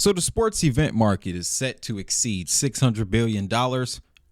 So the sports event market is set to exceed $600 billion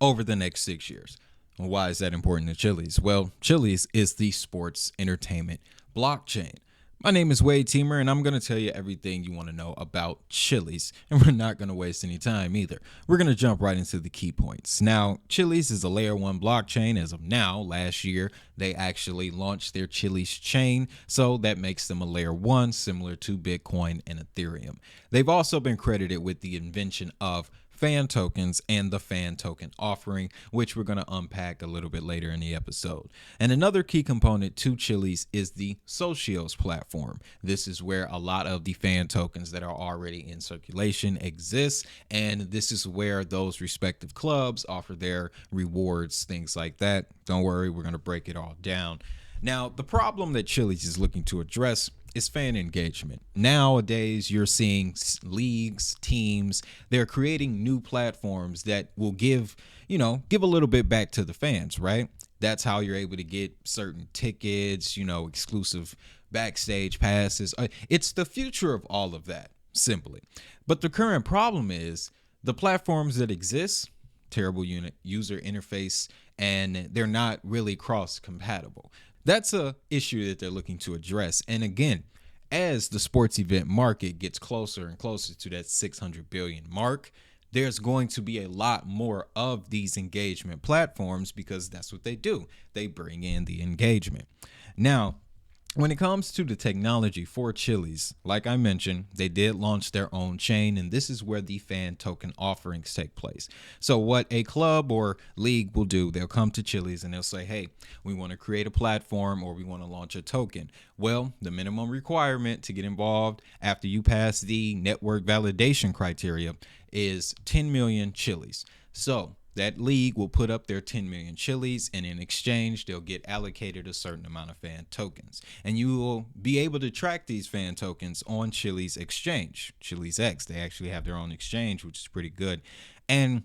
over the next 6 years. Why is that important to Chiliz? Well, Chiliz is the sports entertainment blockchain. My name is Wade Teamer, and I'm going to tell you everything you want to know about Chiliz, and we're not going to waste any time either. We're going to jump right into the key points. Now, Chiliz is a layer 1 blockchain as of now. Last year, they actually launched their Chiliz chain, so that makes them a layer 1, similar to Bitcoin and Ethereum. They've also been credited with the invention of fan tokens and the fan token offering, which we're going to unpack a little bit later in the episode. And another key component to Chiliz is the Socios platform. This is where a lot of the fan tokens that are already in circulation exist, and this is where those respective clubs offer their rewards, things like that. Don't worry, we're going to break it all down. Now, the problem that Chiliz is looking to address is fan engagement. Nowadays, you're seeing leagues, teams, they're creating new platforms that will give a little bit back to the fans, right? That's how you're able to get certain tickets, exclusive backstage passes. It's the future of all of that, simply. But the current problem is the platforms that exist, terrible user interface, and they're not really cross-compatible. That's a issue that they're looking to address. And again, as the sports event market gets closer and closer to that 600 billion mark, there's going to be a lot more of these engagement platforms because that's what they do. They bring in the engagement. Now, when it comes to the technology for Chiliz, like I mentioned, they did launch their own chain, and this is where the fan token offerings take place. So what a club or league will do, they'll come to Chiliz and they'll say, hey, we want to create a platform or we want to launch a token. Well, the minimum requirement to get involved after you pass the network validation criteria is 10 million Chiliz. So that league will put up their 10 million Chiliz, and in exchange, they'll get allocated a certain amount of fan tokens. And you will be able to track these fan tokens on Chiliz exchange, Chiliz X. They actually have their own exchange, which is pretty good. And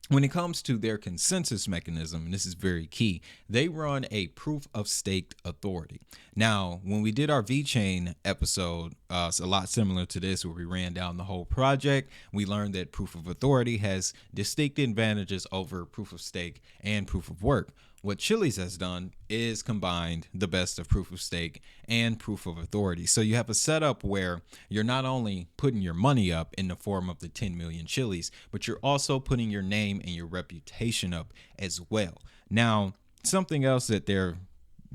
when it comes to their consensus mechanism, and this is very key, they run a proof of stake authority. Now, when we did our VeChain episode, it's a lot similar to this where we ran down the whole project. We learned that proof of authority has distinct advantages over proof of stake and proof of work. What Chiliz has done is combined the best of proof of stake and proof of authority. So you have a setup where you're not only putting your money up in the form of the 10 million Chiliz, but you're also putting your name and your reputation up as well. Now, something else that they're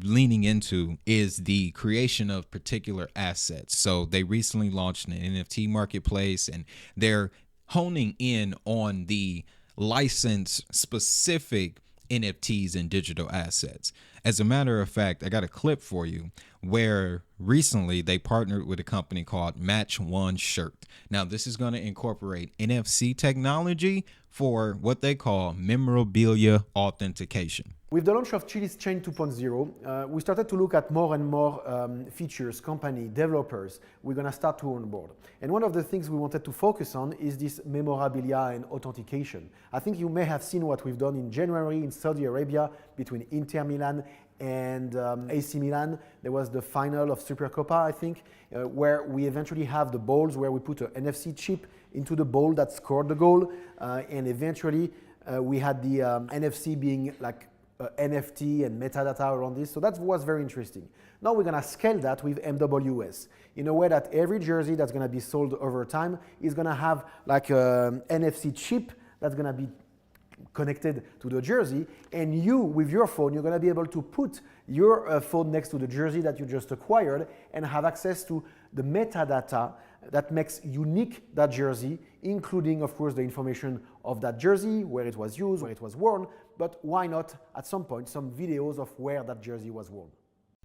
leaning into is the creation of particular assets. So they recently launched an NFT marketplace, and they're honing in on the license specific NFTs and digital assets. As a matter of fact, I got a clip for you where recently they partnered with a company called Match One Shirt. Now, this is going to incorporate NFC technology for what they call memorabilia authentication. With the launch of Chiliz Chain 2.0, we started to look at more and more features, company, developers we're going to start to onboard. And one of the things we wanted to focus on is this memorabilia and authentication. I think you may have seen what we've done in January in Saudi Arabia between Inter Milan and AC Milan. There was the final of Supercoppa, I think, where we eventually have the balls where we put an NFC chip into the ball that scored the goal. And eventually we had the NFC being like NFT and metadata around this. So that was very interesting. Now we're going to scale that with MWS in a way that every jersey that's going to be sold over time is going to have like an NFC chip that's going to be connected to the jersey, and you with your phone you're going to be able to put your phone next to the jersey that you just acquired and have access to the metadata that makes unique that jersey, including of course the information of that jersey, where it was used, where it was worn, but why not at some point some videos of where that jersey was worn.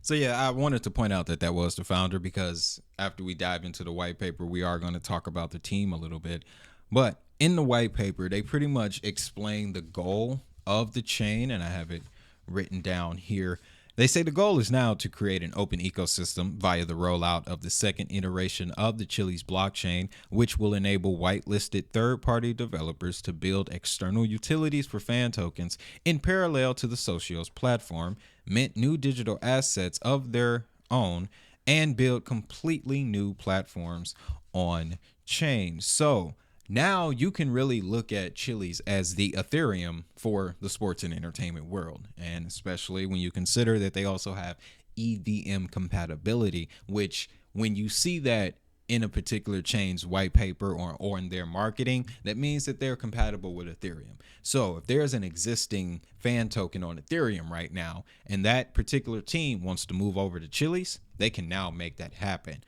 So yeah, I wanted to point out that that was the founder, because after we dive into the white paper, we are going to talk about the team a little bit. But in the white paper, they pretty much explain the goal of the chain, and I have it written down here. They say the goal is now to create an open ecosystem via the rollout of the second iteration of the Chiliz blockchain, which will enable whitelisted third-party developers to build external utilities for fan tokens in parallel to the Socios platform, mint new digital assets of their own, and build completely new platforms on chain. So now you can really look at Chiliz as the Ethereum for the sports and entertainment world. And especially when you consider that they also have EVM compatibility, which when you see that in a particular chain's white paper or in their marketing, that means that they're compatible with Ethereum. So if there's an existing fan token on Ethereum right now, and that particular team wants to move over to Chiliz, they can now make that happen.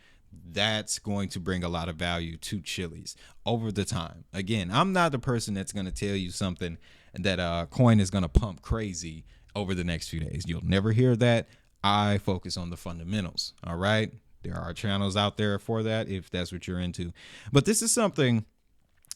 That's going to bring a lot of value to Chiliz over the time. Again, I'm not the person that's going to tell you something that coin is going to pump crazy over the next few days. You'll never hear that. I focus on the fundamentals. All right. There are channels out there for that if that's what you're into. But this is something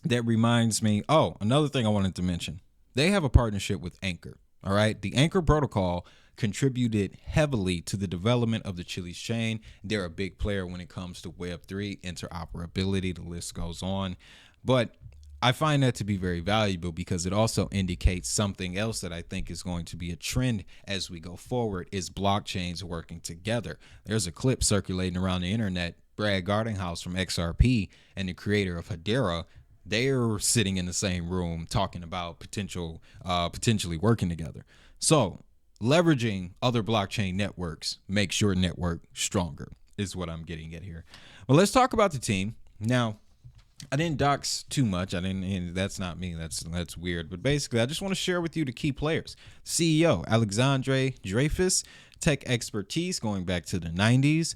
that reminds me. Oh, another thing I wanted to mention. They have a partnership with Anchor. All right. The Anchor protocol contributed heavily to the development of the Chiliz chain. They're a big player when it comes to Web3, interoperability. The list goes on. But I find that to be very valuable because it also indicates something else that I think is going to be a trend as we go forward is blockchains working together. There's a clip circulating around the internet. Brad Gardenhouse from XRP and the creator of Hedera, they're sitting in the same room talking about potentially working together. So leveraging other blockchain networks makes your network stronger is what I'm getting at here. Well, let's talk about the team. Now, I didn't dox too much. And that's not me. That's weird. But basically, I just want to share with you the key players. CEO, Alexandre Dreyfus, tech expertise going back to the 90s.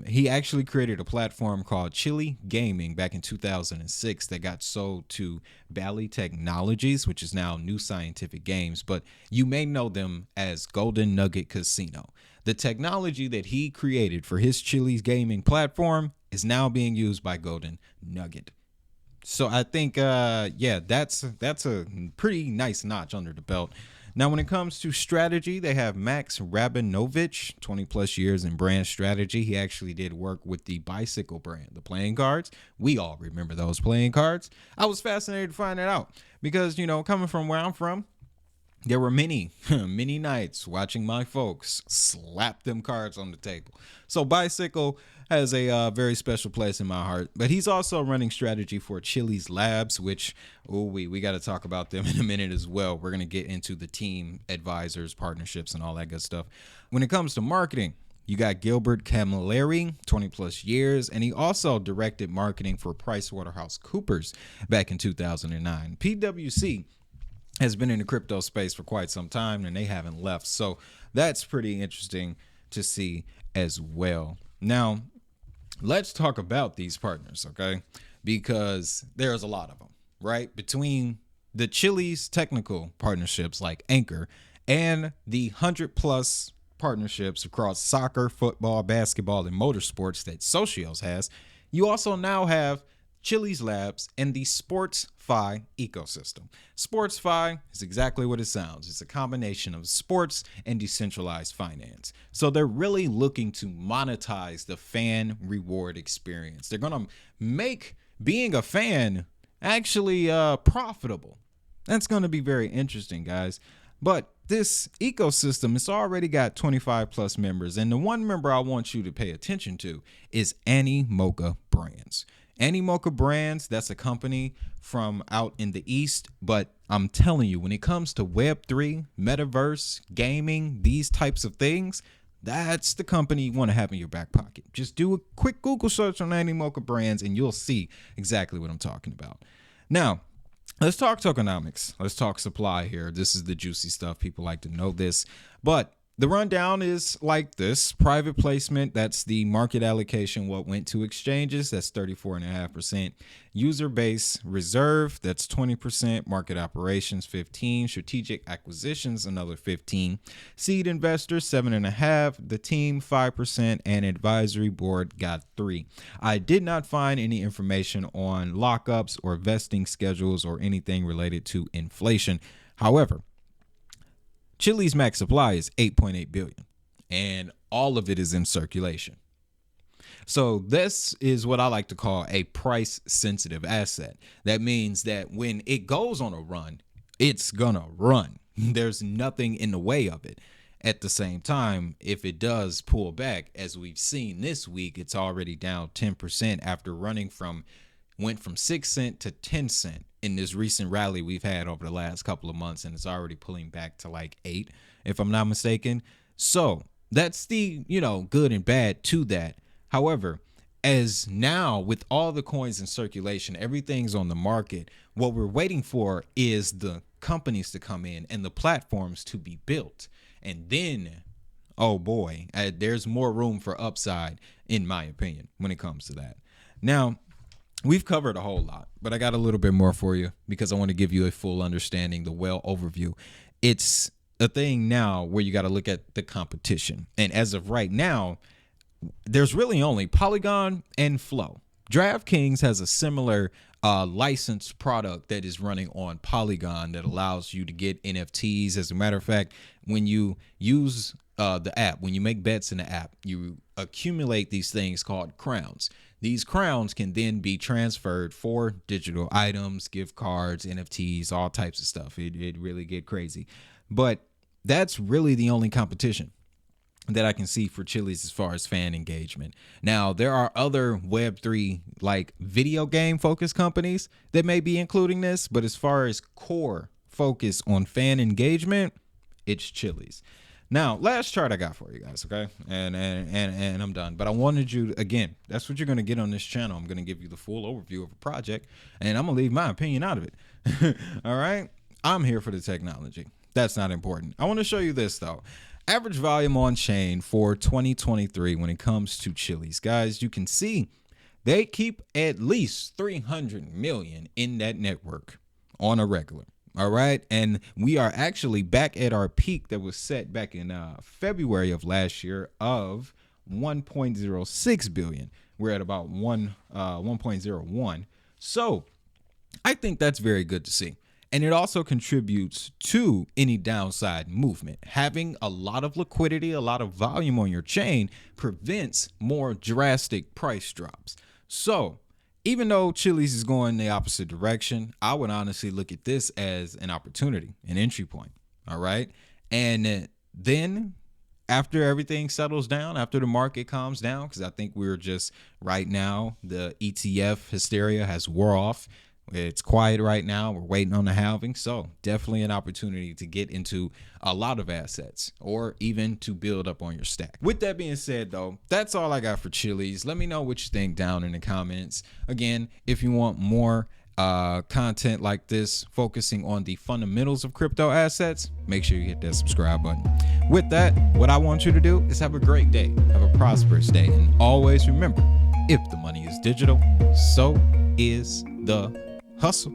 He actually created a platform called Chili Gaming back in 2006 that got sold to Bally Technologies, which is now New Scientific Games. But you may know them as Golden Nugget Casino. The technology that he created for his Chiliz gaming platform is now being used by Golden Nugget. So I think, that's a pretty nice notch under the belt. Now, when it comes to strategy, they have Max Rabinovich, 20 plus years in brand strategy. He actually did work with the Bicycle brand, the playing cards. We all remember those playing cards. I was fascinated to find that out because, coming from where I'm from, there were many nights watching my folks slap them cards on the table. So Bicycle has a very special place in my heart. But he's also running strategy for Chiliz Labs, which we got to talk about them in a minute as well. We're going to get into the team advisors, partnerships, and all that good stuff. When it comes to marketing, you got Gilbert Camilleri, 20 plus years, and he also directed marketing for PricewaterhouseCoopers back in 2009. PwC has been in the crypto space for quite some time, and they haven't left. So that's pretty interesting to see as well. Now, let's talk about these partners, okay? Because there's a lot of them, right? Between the Chiliz technical partnerships like Anchor and the 100+ partnerships across soccer, football, basketball, and motorsports that Socios has, you also now have Chiliz Labs and the SportsFi ecosystem. SportsFi is exactly what it sounds. It's a combination of sports and decentralized finance. So they're really looking to monetize the fan reward experience. They're going to make being a fan actually profitable. That's going to be very interesting, guys. But this ecosystem, it's already got 25 plus members. And the one member I want you to pay attention to is Animoca Brands. Animoca Brands, that's a company from out in the East. But I'm telling you, when it comes to Web3, metaverse, gaming, these types of things, that's the company you want to have in your back pocket. Just do a quick Google search on Animoca Brands and you'll see exactly what I'm talking about. Now, let's talk tokenomics. Let's talk supply here. This is the juicy stuff. People like to know this. But the rundown is like this. Private placement, that's the market allocation, what went to exchanges, that's 34.5%. User base reserve, that's 20%. Market operations, 15%. Strategic acquisitions, another 15%. Seed investors, 7.5%. The team, 5%. And advisory board got 3%. I did not find any information on lockups or vesting schedules or anything related to inflation. However, Chiliz max supply is 8.8 billion and all of it is in circulation. So this is what I like to call a price sensitive asset. That means that when it goes on a run, it's gonna run. There's nothing in the way of it. at the same time, if it does pull back, as we've seen this week, it's already down 10% after went from 6 cents to 10 cents in this recent rally we've had over the last couple of months, and it's already pulling back to like 8, if I'm not mistaken. So that's the, good and bad to that. However, as now with all the coins in circulation, everything's on the market, what we're waiting for is the companies to come in and the platforms to be built. And then, oh boy, there's more room for upside, in my opinion, when it comes to that. Now, we've covered a whole lot, but I got a little bit more for you because I want to give you a full understanding, the well overview. It's a thing now where you got to look at the competition. And as of right now, there's really only Polygon and Flow. DraftKings has a similar licensed product that is running on Polygon that allows you to get NFTs. As a matter of fact, when you use the app, when you make bets in the app, you accumulate these things called crowns. These crowns can then be transferred for digital items, gift cards, NFTs, all types of stuff. It really get crazy. But that's really the only competition that I can see for Chiliz as far as fan engagement. Now, there are other Web3 like video game focused companies that may be including this, but as far as core focus on fan engagement, it's Chiliz. Now, last chart I got for you guys, okay? And I'm done. But I wanted you, again, that's what you're going to get on this channel. I'm going to give you the full overview of a project, and I'm going to leave my opinion out of it. All right? I'm here for the technology. That's not important. I want to show you this, though. Average volume on chain for 2023 when it comes to Chiliz. Guys, you can see they keep at least 300 million in that network on a regular. All right. And we are actually back at our peak that was set back in February of last year of 1.06 billion. We're at about 1.01. So I think that's very good to see. And it also contributes to any downside movement. Having a lot of liquidity, a lot of volume on your chain prevents more drastic price drops. So even though Chiliz is going the opposite direction, I would honestly look at this as an opportunity, an entry point. All right. And then after everything settles down, after the market calms down, because I think we're just right now, the ETF hysteria has wore off. It's quiet right now. We're waiting on the halving. So definitely an opportunity to get into a lot of assets or even to build up on your stack. With that being said, though, that's all I got for Chiliz. Let me know what you think down in the comments. Again, if you want more content like this, focusing on the fundamentals of crypto assets, make sure you hit that subscribe button. With that, what I want you to do is have a great day. Have a prosperous day. And always remember, if the money is digital, so is the hustle.